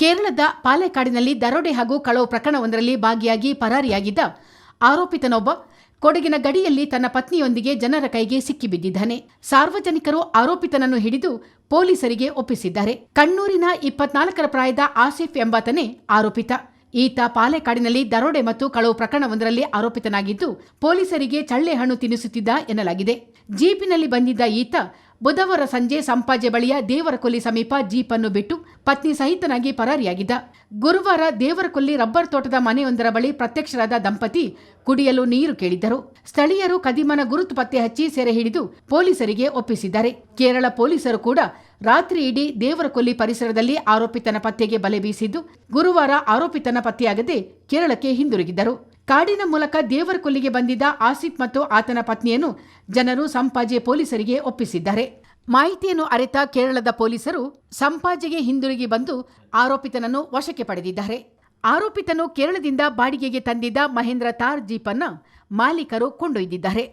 ಕೇರಳದ ಪಾಲೆಕಾಡಿನಲ್ಲಿ ದರೋಡೆ ಹಾಗೂ ಕಳವು ಪ್ರಕರಣವೊಂದರಲ್ಲಿ ಭಾಗಿಯಾಗಿ ಪರಾರಿಯಾಗಿದ್ದ ಆರೋಪಿತನೊಬ್ಬ ಕೊಡಗಿನ ಗಡಿಯಲ್ಲಿ ತನ್ನ ಪತ್ನಿಯೊಂದಿಗೆ ಜನರ ಕೈಗೆ ಸಿಕ್ಕಿಬಿದ್ದಿದ್ದಾನೆ. ಸಾರ್ವಜನಿಕರು ಆರೋಪಿತನನ್ನು ಹಿಡಿದು ಪೊಲೀಸರಿಗೆ ಒಪ್ಪಿಸಿದ್ದಾರೆ. ಕಣ್ಣೂರಿನ 24 ಪ್ರಾಯದ ಆಸಿಫ್ ಎಂಬಾತನೇ ಆರೋಪಿತ. ಈತ ಪಾಲೆಕಾಡಿನಲ್ಲಿ ದರೋಡೆ ಮತ್ತು ಕಳವು ಪ್ರಕರಣವೊಂದರಲ್ಲಿ ಆರೋಪಿತನಾಗಿದ್ದು, ಪೊಲೀಸರಿಗೆ ಚಳ್ಳೆ ಹಣ್ಣು ತಿನ್ನಿಸುತ್ತಿದ್ದ ಎನ್ನಲಾಗಿದೆ. ಜೀಪಿನಲ್ಲಿ ಬಂದಿದ್ದ ಈತ ಬುಧವಾರ ಸಂಜೆ ಸಂಪಾಜೆ ಬಳಿಯ ದೇವರಕೊಲ್ಲಿ ಸಮೀಪ ಜೀಪನ್ನು ಬಿಟ್ಟು ಪತ್ನಿ ಸಹಿತನಾಗಿ ಪರಾರಿಯಾಗಿದ್ದ. ಗುರುವಾರ ದೇವರಕೊಲ್ಲಿ ರಬ್ಬರ್ ತೋಟದ ಮನೆಯೊಂದರ ಬಳಿ ಪ್ರತ್ಯಕ್ಷರಾದ ದಂಪತಿ ಕುಡಿಯಲು ನೀರು ಕೇಳಿದ್ದರು. ಸ್ಥಳೀಯರು ಕದಿಮನ ಗುರುತು ಪತ್ತೆ ಹಚ್ಚಿ ಸೆರೆ ಹಿಡಿದು ಪೊಲೀಸರಿಗೆ ಒಪ್ಪಿಸಿದ್ದಾರೆ. ಕೇರಳ ಪೊಲೀಸರು ಕೂಡ ರಾತ್ರಿ ಇಡೀ ದೇವರಕೊಲ್ಲಿ ಪರಿಸರದಲ್ಲಿ ಆರೋಪಿತನ ಪತ್ತೆಗೆ ಬಲೆ ಬೀಸಿದ್ದು, ಗುರುವಾರ ಆರೋಪಿತನ ಪತ್ತೆಯಾಗದೆ ಕೇರಳಕ್ಕೆ ಹಿಂದಿರುಗಿದ್ದರು. ಕಾಡಿನ ಮೂಲಕ ದೇವರಕೊಲ್ಲಿಗೆ ಬಂದಿದ್ದ ಆಸಿಫ್ ಮತ್ತು ಆತನ ಪತ್ನಿಯನ್ನು ಜನರು ಸಂಪಾಜೆ ಪೊಲೀಸರಿಗೆ ಒಪ್ಪಿಸಿದ್ದಾರೆ. ಮಾಹಿತಿಯನ್ನು ಅರಿತ ಕೇರಳದ ಪೊಲೀಸರು ಸಂಪಾಜೆಗೆ ಹಿಂದಿರುಗಿ ಬಂದು ಆರೋಪಿತನನ್ನು ವಶಕ್ಕೆ ಪಡೆದಿದ್ದಾರೆ. ಆರೋಪಿತನು ಕೇರಳದಿಂದ ಬಾಡಿಗೆಗೆ ತಂದಿದ್ದ ಮಹೇಂದ್ರ ಥಾರ್ ಜೀಪನ್ನು ಮಾಲೀಕರು ಕೊಂಡೊಯ್ದಿದ್ದಾರೆ.